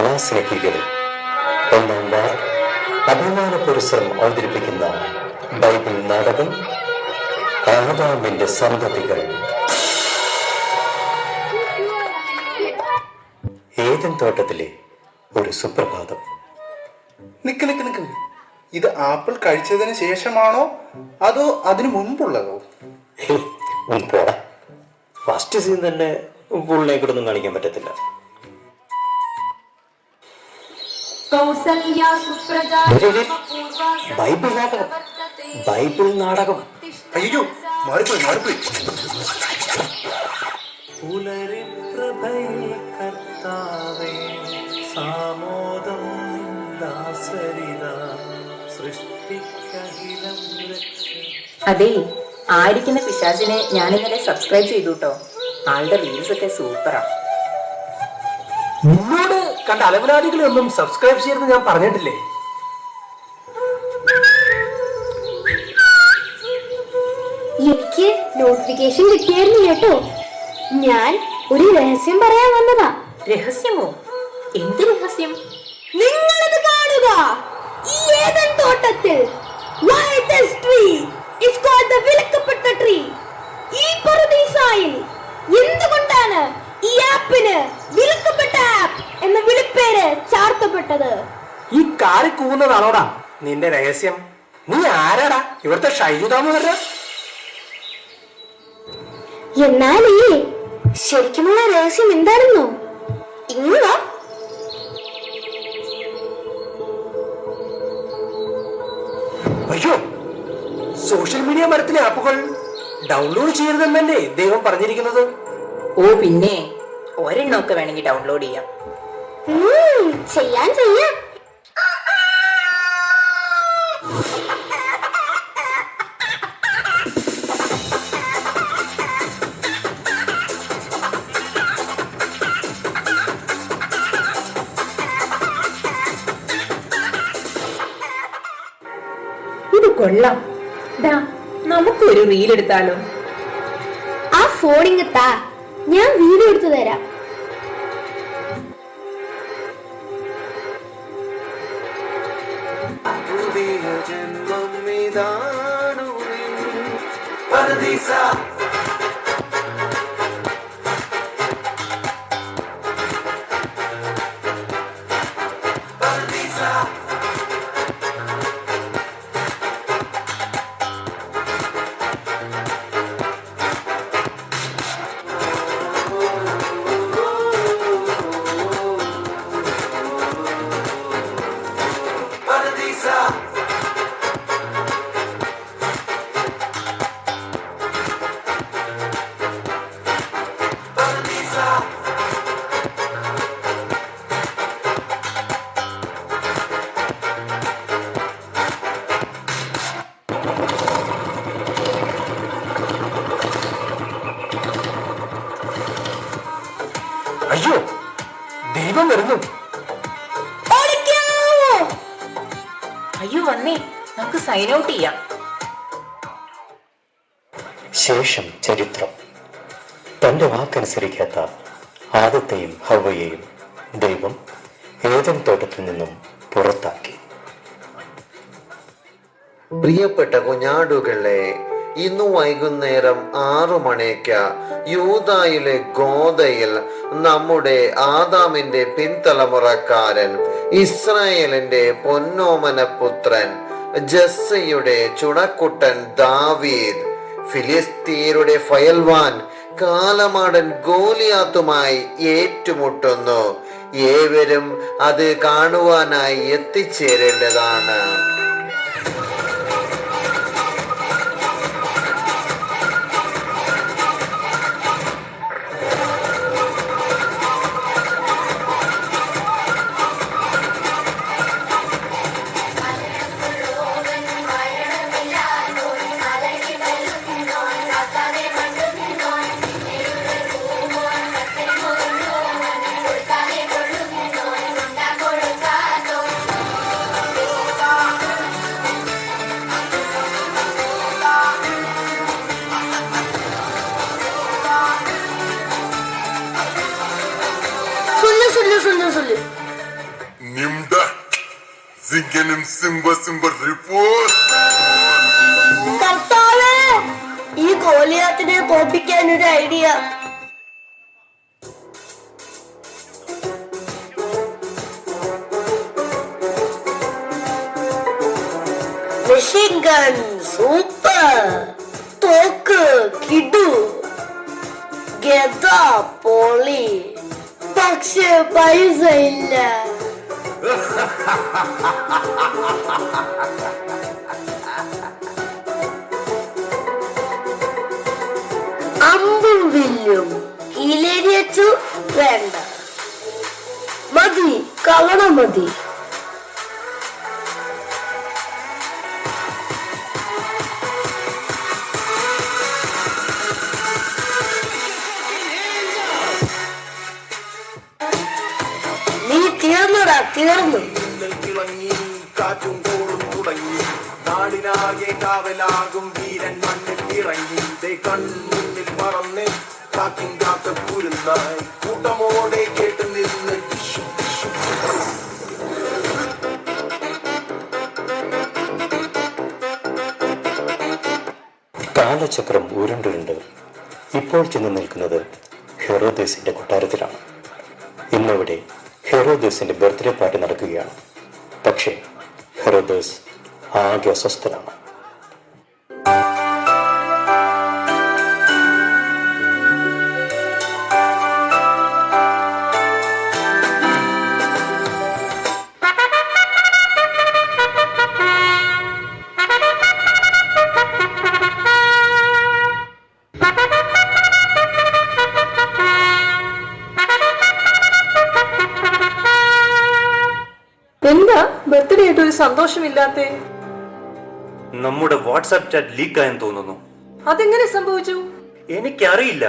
കലാസ്നേഹികളെ, ഒന്നാം വാർഡ് അഭിമാന പുരസ്സരം അവതരിപ്പിക്കുന്ന ബൈബിൾ നാടകം ആദാമിന്റെ സന്തതികൾ. ഏദൻ തോട്ടത്തിലെ ഒരു സുപ്രഭാതം. നിക്ക് നിക്ക് നിക്ക്, ഇത് ആപ്പിൾ കഴിച്ചതിന് ശേഷമാണോ അതോ അതിനു മുമ്പുള്ളതോ? പോടാ, ഫസ്റ്റ് സീൻ തന്നെ ഫുള്ളിലേക്കൊന്നും കാണിക്കാൻ പറ്റത്തില്ല. ബൈബിൾ നാടകം, ബൈബിൾ നാടകം. അയ്യോ, മാറിപ്പോയി മാറിപ്പോയി. അതെ, ആയിരിക്കുന്ന പിശാചിനെ ഞാൻ ഇന്നലെ സബ്സ്ക്രൈബ് ചെയ്തു കേട്ടോ. ആളുടെ റീൽസ് ഒക്കെ സൂപ്പറാ. നിന്നോട് കണ്ട അലവലാദികളെ ഒന്നും സബ്സ്ക്രൈബ് ചെയ്തെന്ന് ഞാൻ പറഞ്ഞിട്ടില്ലേ? എനിക്ക് നോട്ടിഫിക്കേഷൻ കിട്ടിയായിരുന്നു കേട്ടോ. ഞാൻ ഒരു രഹസ്യം പറയാൻ വന്നതാ. രഹസ്യമോ? എന്ത് രഹസ്യം? നിങ്ങളത് കാണുക. ഈ ഏദൻ തോട്ടത്തിൽ വിലക്കപ്പെട്ട ട്രീ, ഈ പറുദീസായിൽ എന്തുകൊണ്ടാണ് ഈ ആപ്പിന് വിലക്കപ്പെട്ട ആപ്പ് എന്ന വിളിപ്പേര് ചാർത്തപ്പെട്ടത്? ഈ കാറി കൂവുന്നതാണോടാ നിന്റെ രഹസ്യം? നീ ആരാടാ? ഇവിടുത്തെ ഷൈജുദാമ? എന്നാൽ ഈ ശരിക്കുമുള്ള രഹസ്യം എന്താണെന്നോ? ഇങ്ങ അയ്യോ, സോഷ്യൽ മീഡിയ മരത്തിലെ ആപ്പുകൾ ഡൗൺലോഡ് ചെയ്യരുതെന്നല്ലേ ദൈവം പറഞ്ഞിരിക്കുന്നത്? ഓ പിന്നെ, ഒരെണ്ണമൊക്കെ വേണമെങ്കിൽ ഡൗൺലോഡ് ചെയ്യാം. ചെയ്യാം. ഇത് കൊള്ളാം. നമുക്കൊരു റീൽ എടുത്താലോ? ആ ഫോണിങ് താ, ഞാൻ വീഡിയോ എടുത്തു തരാം. അയ്യോ, ദൈവം വരുന്നു. അയ്യോ വന്നേ, നമുക്ക് സൈൻ ഔട്ട് ചെയ്യാം. ശേഷം ചരിത്രം. തന്റെ വാക്കനുസരിക്കാത്ത ആദത്തെയും ഹവ്വയെയും ദൈവം ഏദൻ തോട്ടത്തിൽ നിന്നും പുറത്താക്കി. പ്രിയപ്പെട്ട കുഞ്ഞാടുകളെ, ഇന്നു വൈകുന്നേരം 6 മണിക്ക് യൂദായിലെ ഗോദയിൽ നമ്മുടെ ആദാമിന്റെ പിൻതലമുറക്കാരൻ, ഇസ്രായേലിന്റെ പൊന്നോമന പുത്രൻ, ജസ്സയുടെ ചുണക്കുട്ടൻ ദാവീദ്, ഫിലിസ്തീനയുടെ ഫയൽവാൻ കാലമാടൻ ഗോലിയാത്തുമായി ഏറ്റുമുട്ടുന്നു. ഏവരും അത് കാണുവാനായി എത്തിച്ചേരേണ്ടതാണ്. Zinganim Simba Simba report. കർത്താവേ, ഈ ഗോലിയാത്തിനെ തോപ്പിക്കാൻ ഒരു ഐഡിയ. മെഷീൻ ഗൺ സൂപ്പർ, തോക്ക് കിടു, ഗദ പൊളി, പക്ഷെ പൈസ ഇല്ല. അമ്പും വില്ലും കീലേരിയച്ചു വേണ്ട, മതി കളണ മതി. നീ തീർന്നടാ, തീർന്നു. കാറ്റും കോളും തുടങ്ങി, നാടിനാകെ കാവലാകും വീരൻ മണ്ണിൽ ഇറങ്ങി. കൺമുന്നിൽ പറന്ന് കാക്കിൻ കാക്കക്കുരുന്നായി കൂട്ടമോടെ കേട്ട് നിന്ന് കാലചക്രം ഉരുണ്ടുരുണ്ട് ഇപ്പോൾ ചെന്ന് നിൽക്കുന്നത് ഹെറോദേസിന്റെ കൊട്ടാരത്തിലാണ്. ഇന്നിവിടെ ഹെറോദേസിന്റെ ബർത്ത്ഡേ പാർട്ടി നടക്കുകയാണ്. പക്ഷേ ഹെറോദേസ് ആകെ അസ്വസ്ഥനാണ്. എന്താ ബർത്ത്ഡേ ആയിട്ട് ഒരു സന്തോഷമില്ലാത്തേ? നമ്മുടെ വാട്സാപ്പ് ചാറ്റ് ലീക്കായെന്ന് തോന്നുന്നു. അതെങ്ങനെ സംഭവിച്ചു? എനിക്കറിയില്ല,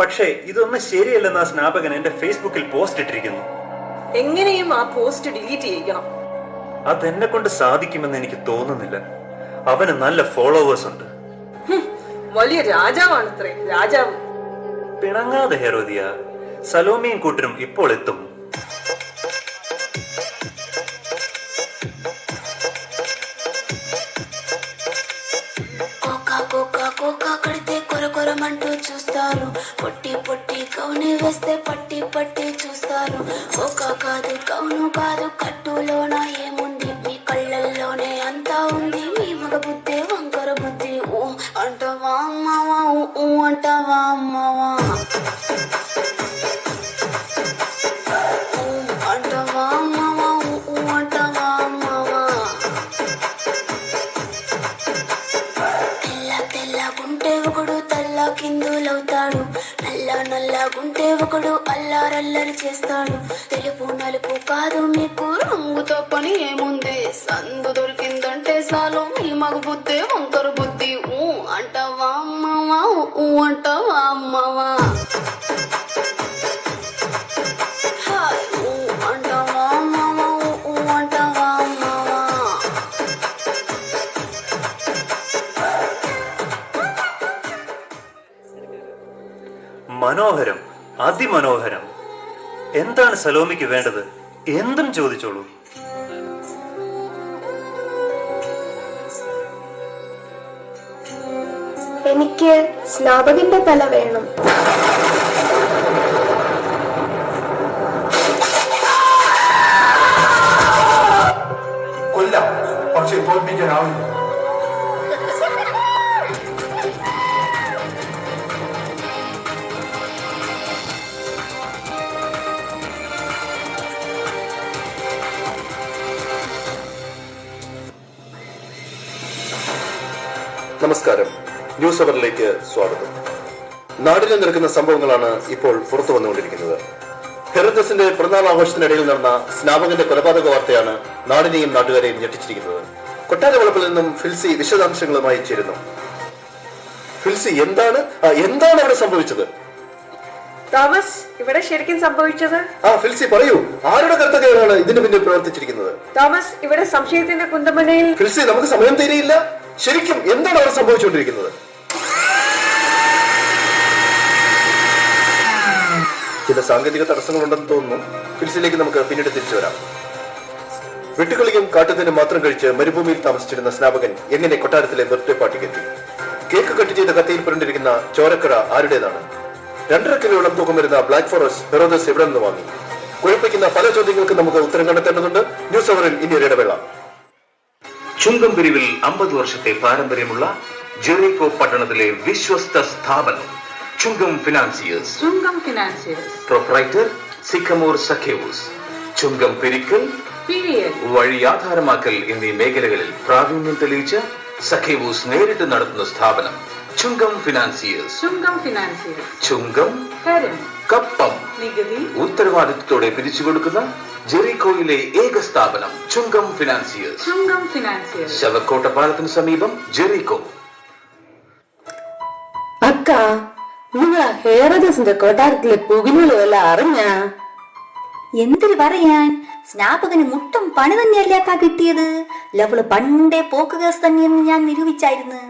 പക്ഷേ ഇതൊന്നും ശരിയല്ലെന്ന് ആ സ്നാപകൻ എന്റെ ഫേസ്ബുക്കിൽ പോസ്റ്റ് ഇട്ടിരിക്കുന്നു. എങ്ങനെയും ആ പോസ്റ്റ് ഡിലീറ്റ് ചെയ്യണം. അതെന്നെ കൊണ്ട് സാധിക്കുമെന്ന് എനിക്ക് തോന്നുന്നില്ല. അവന് നല്ല ഫോളോവേഴ്സ് ഉണ്ട്. വലിയ രാജാവാണത്രേ, രാജാവ്. പിണങ്ങാതെ ഹെറോദിയ, സലോമിയും കൂട്ടരും ഇപ്പോൾ എത്തും. కొరమంటూ చూస్తారు, పొట్టి పొట్టి కౌని వేస్తే పట్టి పట్టి చూస్తారు. ఒక కాదు కౌను కాదు, కట్టులోన ఏముంది, మీ కళ్ళల్లోనే అంతా ఉంది. మీ మగ బుద్ధి వంకర బుద్ధి. ఊ అంటవా అమ్మవా, ఊ అంటవా అమ్మవా, ఊ అంటవా అమ్మవా, ఊ అంటవా అమ్మవా. తెల్ల తెల్లగుంటే ఒకడు తల్ల కిందులవుతాడు, నల్ల నల్లగుంటే ఒకడు అల్లారల్లరి చేస్తాడు. తెలుపు నలుపు కాదు, మీకు రంగుతో పని ఏముంది, సందు దొరికిందంటే చాలు మీ మగ బుద్ధి వంకర బుద్ధి. ఊ అంటవా అమ్మవా, ఊ అంటవా అమ్మవా, హాయ్ ఊ అంటవా అమ్మవా, ఊ అంటవా అమ్మవా. മനോഹരം, അതിമനോഹരം. എന്താണ് സലോമിക്ക് വേണ്ടത്? എന്തും ചോദിച്ചോളൂ. എനിക്ക് സ്നാപകന്റെ തല വേണം. കൊല്ലാം, പക്ഷെ തോൽപ്പിക്കാനാവില്ല. നമസ്കാരം, ന്യൂസ് അവറിലേക്ക് സ്വാഗതം. നാട്ടിൽ നടക്കുന്ന സംഭവങ്ങളാണ് ഇപ്പോൾ പുറത്തു വന്നുകൊണ്ടിരിക്കുന്നത്. ഹെറോദസിന്റെ പിറന്നാൾ ആഘോഷത്തിനിടയിൽ നടന്ന സ്നാപകന്റെ കൊലപാതക വാർത്തയാണ് നാടിനെയും നാട്ടുകാരെയും ഞെട്ടിച്ചിരിക്കുന്നത്. കൊട്ടാര വളപ്പിൽ നിന്നും ഫിൽസി വിശദാംശങ്ങളുമായി ചേരുന്നു. ഫിൽസി, എന്താണ് അവിടെ സംഭവിച്ചത്? തോമസ്, ഇവിടെ ശരിക്കും സംഭവിച്ചത്? ഫിൽസി പറയൂ, ആരുടെ കർത്തകയാണ് ഇതിന് പിന്നിൽ പ്രവർത്തിച്ചിരിക്കുന്നത്? തോമസ്, ഇവിടെ സംശയത്തിന്റെ കുന്തമനയിൽ. ഫിൽസി, നമുക്ക് സമയം തീരെയില്ല. ശരിക്കും എന്താണ് അവിടെ സംഭവിച്ചുകൊണ്ടിരിക്കുന്നത്? ചില സാങ്കേതിക തടസ്സങ്ങളുണ്ടെന്ന് തോന്നുന്നു. ഫിൽസിലേക്ക് നമുക്ക് പിന്നീട് തിരിച്ചു വരാം. വെട്ടുകളിയും കാട്ടുതേനും മാത്രം കഴിച്ച് മരുഭൂമിയിൽ താമസിച്ചിരുന്ന സ്നാപകൻ എങ്ങനെ കൊട്ടാരത്തിലെ ബർത്ത്ഡേ പാർട്ടിക്ക് എത്തി? കേക്ക് കട്ട് ചെയ്ത കത്തിയിൽ പുരണ്ടിരിക്കുന്ന ചോരക്കട ആരുടേതാണ്? 2.5 കിലോളം തൂക്കം വരുന്ന ബ്ലാക്ക് ഫോറസ്റ്റ് ഹെറോദസ് എവിടെ നിന്ന് വാങ്ങി? കുഴപ്പിക്കുന്ന പല ചോദ്യങ്ങൾക്ക് നമുക്ക് ഉത്തരം കണ്ടെത്തേണ്ടതുണ്ട്. ന്യൂസ് അവറിൽ ഇനി ഒരു ഇടവേള. ചുങ്കം പിരിവിൽ 50 വർഷത്തെ പാരമ്പര്യമുള്ള ജെറിക്കോ പട്ടണത്തിലെ വിശ്വസ്ത സ്ഥാപനം ചുങ്കം ഫിനാൻസിയേഴ്സ്. Proprietor sycamore സഖേവൂസ്. ചുങ്കം പിരിക്കൽ, വഴി ആധാരമാക്കൽ എന്നീ മേഖലകളിൽ പ്രാവീണ്യം തെളിയിച്ച സഖേവൂസ് നേരിട്ട് നടത്തുന്ന സ്ഥാപനം ചുങ്കം ഫിനാൻസിയേഴ്സ്. ചുങ്കം, കപ്പം, ഉത്തരവാദിത്വത്തോടെ പിരിച്ചു കൊടുക്കുന്ന ജെറിക്കോയിലെ ഏക സ്ഥാപനം ചുങ്കം ഫിനാൻസിയേഴ്സ്. ശവക്കോട്ട പാലത്തിന് സമീപം ജെറിക്കോ. അക്ക, നിങ്ങളാ ഹെറോദസിന്റെ കൊട്ടാരത്തിലെ പുകിലുകളും എല്ലാം അറിഞ്ഞ? എന്തിനു പറയാൻ, സ്നാപകന് മുട്ടം പണി തന്നെയല്ലേ അക്കാ കിട്ടിയത്. ലവള് പണ്ടേ പോക്ക് കേസ് തന്നെയെന്ന് ഞാൻ നിരൂപിച്ചായിരുന്നു.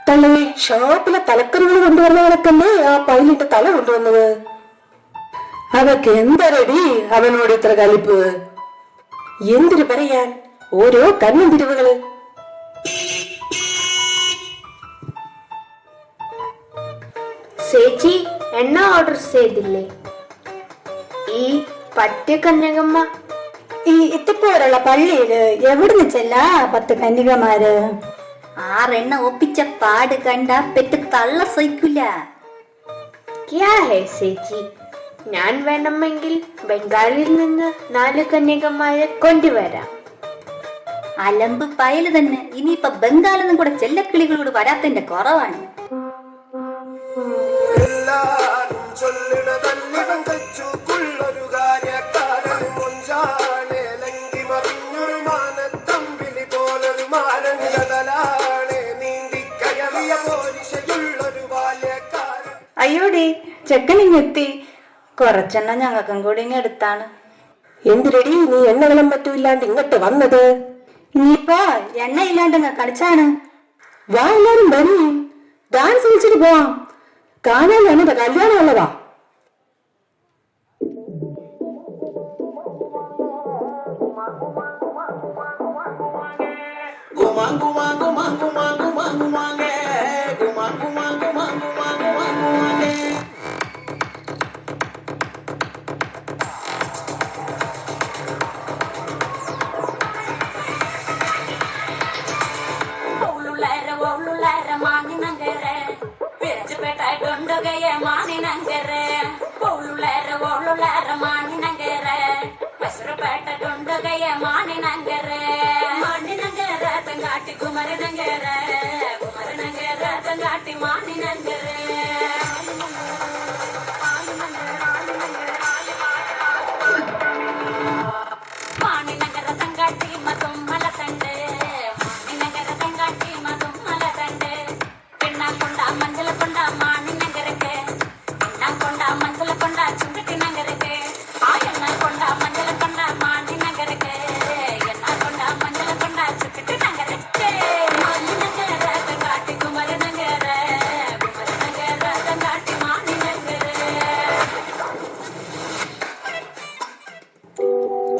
തള്ളേ, ഷോപ്പിലെ തലക്കറികൾ കൊണ്ടുവന്നവരൊക്കല്ലേ ആ പൈലിട്ട് തല കൊണ്ടുവന്നത്. അതൊക്കെ എന്തരടി അവനോട് ഇത്ര കലിപ്പ്? എന്തിനു പറയാൻ, ഓരോ കണ്ണും തിരിവുകള്. ചേച്ചി എണ്ണ ഓർഡർ ചെയ്തില്ലേ? ഈ പറ്റ കന്യകമ്മ ഈ ഇത്തിപ്പോലുള്ള പള്ളിയില് എവിടുന്ന് ചെല്ലാ 10 കന്യകമാര്? 6 എണ്ണ ഒപ്പിച്ച പാട് കണ്ട പെറ്റ് തള്ള സഹിക്കില്ല. ചേച്ചി, ഞാൻ വേണമെങ്കിൽ ബംഗാളിൽ നിന്ന് 4 കന്യകമാരെ കൊണ്ടുവരാം. അലമ്പ് പയല് തന്നെ. ഇനിയിപ്പൊ ബംഗാളിൽ നിന്നും കൂടെ ചെല്ലക്കിളികളോട് വരാത്തതിന്റെ കുറവാണ്. അയ്യോടി, ചെക്കനിങ്ങെത്തി. കുറച്ചെണ്ണ ഞങ്ങൾക്കും കൂടി ഇങ്ങ് എടുത്താണ്. എന്തിരടി നീ എണ്ണകളും പറ്റൂല്ലാണ്ട് ഇങ്ങോട്ട് വന്നത്? ഇനിയിപ്പോ എണ്ണ ഇല്ലാണ്ട് കളിച്ചാണ്. വാ, എല്ലാരും വരും, ഡാൻസ് കളിച്ചിട്ട് പോവാം. കാണാൻ ഞങ്ങളുടെ കല്യാണം ഉള്ളതാ.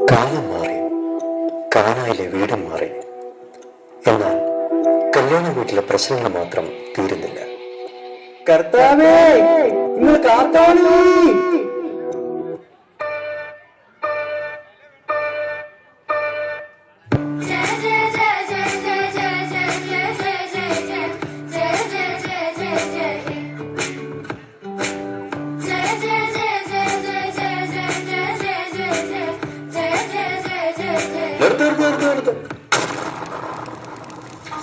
കാലം മാറി, കാനായിലെ വീടും മാറി. എന്നാൽ കല്യാണ വീട്ടിലെ പ്രശ്നങ്ങൾ മാത്രം തീരുന്നില്ല. കർത്താവേ, നിങ്ങൾ കാത്തോളൂ.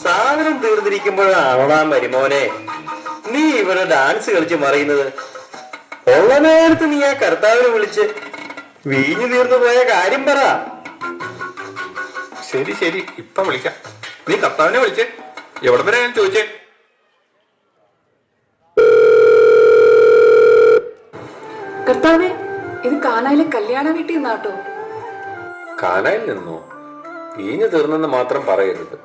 സാധനം തീർന്നിരിക്കുമ്പോഴാണോടാ മരുമോനെ നീ ഇവിടെ ഡാൻസ് കളിച്ച് മറിയുന്നത്? ഉള്ള നേരത്ത് നീ ആ കർത്താവിനെ വിളിച്ച് വീഞ്ഞു തീർന്നു പോയ കാര്യം പറ. ശരി ശരി, ഇപ്പൊ വിളിക്കാം. നീ കർത്താവിനെ വിളിച്ചേ. എവിടെ വരെ ഞാൻ ചോദിച്ചേ? കർത്താവേ, ഇത് കാനായിലെ കല്യാണ വീട്ടിൽ നിന്നാട്ടോ. കാനായിൽ നിന്നോ? വീഞ്ഞു തീർന്നെന്ന് മാത്രം പറയരുത്.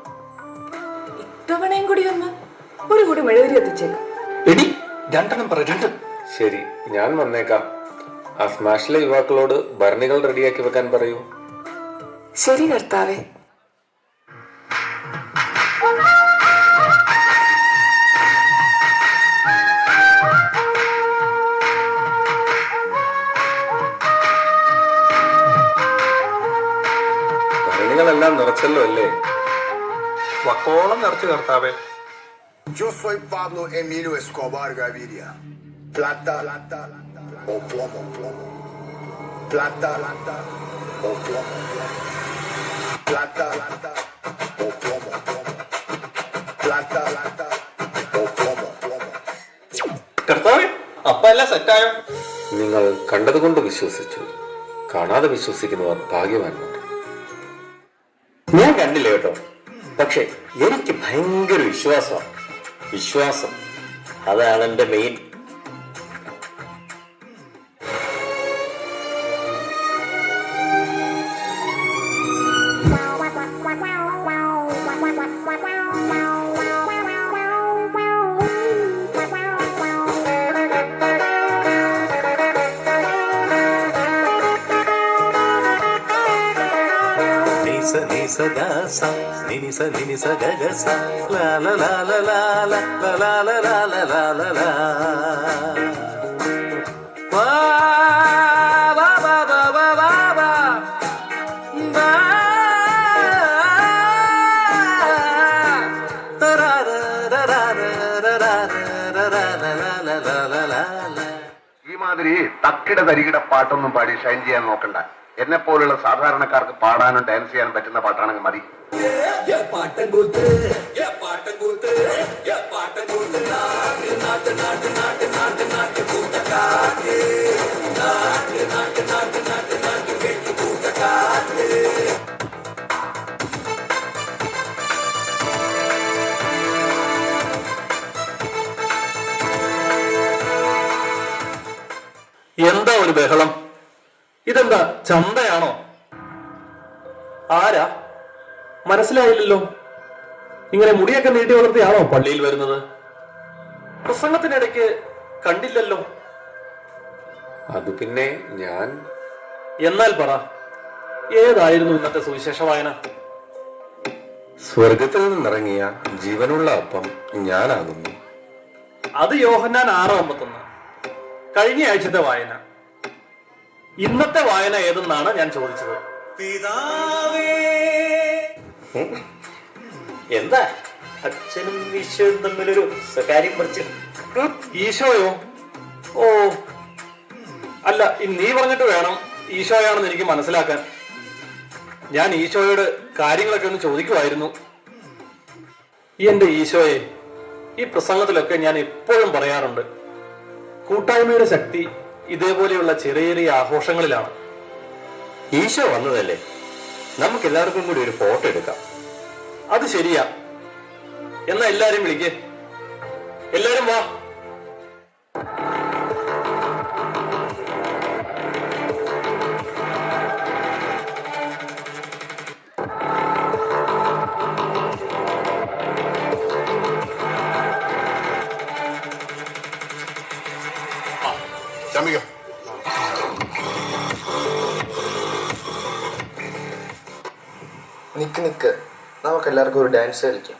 ഇത്തവണയും കൂടി ഒന്ന് ഒരു കൂടി മെഴുകുതിരി എത്തിച്ചേക്കാം. എടി, 2 പറ, 2. ശരി, ഞാൻ വന്നേക്കാം. ആ സ്മാഷിലെ യുവാക്കളോട് ഭരണികൾ റെഡിയാക്കി വെക്കാൻ പറയൂ. ശരി കർത്താവേ. ഭരണികളെല്ലാം നിറച്ചല്ലോ അല്ലേ? വക്കോളം നിറച്ചു കർത്താവേ. Yo soy Pablo Emilio Escobar Gaviria. Plata, plata, o plomo, plomo. Plata, plata, o plomo, plomo. Plata, plata, o plomo, plomo. Plata, plata, o plomo, plomo. കർത്താവേ, അപ്പ എല്ലാം സെറ്റായോ? നിങ്ങൾ കണ്ടതുകൊണ്ട് വിശ്വസിച്ചു, കാണാതെ വിശ്വസിക്കുന്നവർ ഭാഗ്യവാന്മാർ. ഞാൻ കണ്ടില്ല കേട്ടോ, പക്ഷെ എനിക്ക് ഭയങ്കര വിശ്വാസമാണ്. വിശ്വാസം അതാണ് എന്റെ മെയിൻ. ഈ മാതിരി തക്കിട തരികിട പാട്ടൊന്നും പാടി ഷൈൻ ചെയ്യാൻ നോക്കണ്ട. എന്നെ പോലുള്ള സാധാരണക്കാർക്ക് പാടാനും ഡാൻസ് ചെയ്യാനും പറ്റുന്ന പാട്ടാണെങ്കിൽ മതി. എന്താ ഒരു ബഹളം? ഇതെന്താ ചന്തയാണോ? ആരാ മനസ്സിലായില്ലല്ലോ. ഇങ്ങനെ മുടിയൊക്കെ നീട്ടി വളർത്തിയാണോ പള്ളിയിൽ വരുന്നത്? പ്രസംഗത്തിനിടയ്ക്ക് കണ്ടില്ലല്ലോ. അത് പിന്നെ ഞാൻ. എന്നാൽ പറ, ഏതായിരുന്നു ഇന്നത്തെ സുവിശേഷ വായന? സ്വർഗത്തിൽ നിന്നിറങ്ങിയ ജീവനുള്ള അപ്പം ഞാനാകുന്നു. അത് യോഹന്നാൻ 6:51. കഴിഞ്ഞ ആഴ്ചത്തെ വായന. ഇന്നത്തെ വായന ഏതെന്നാണ് ഞാൻ ചോദിച്ചത്. എന്താ അച്ഛനും ഈശോയും തമ്മിലൊരു സ്വകാര്യം പറിച്ചു? ഈശോയോ? ഓ അല്ല, നീ പറഞ്ഞിട്ട് വേണം ഈശോയാണെന്ന് എനിക്ക് മനസ്സിലാക്കാൻ. ഞാൻ ഈശോയോട് കാര്യങ്ങളൊക്കെ ഒന്ന് ചോദിക്കുമായിരുന്നു. എന്റെ ഈശോയെ, ഈ പ്രസംഗത്തിലൊക്കെ ഞാൻ എപ്പോഴും പറയാറുണ്ട്, കൂട്ടായ്മയുടെ ശക്തി ഇതേപോലെയുള്ള ചെറിയ ചെറിയ ആഘോഷങ്ങളിലാണ്. ഈശോ വന്നതല്ലേ, നമുക്ക് എല്ലാവർക്കും കൂടി ഒരു ഫോട്ടോ എടുക്കാം. അത് ശരിയാ. എന്നാ എല്ലാരും വിളിക്കേ, എല്ലാരും വാ. Amigo. നിക്ക് നിക്ക്, നമുക്ക് എല്ലാവർക്കും ഒരു ഡാൻസ് കളിക്കാം.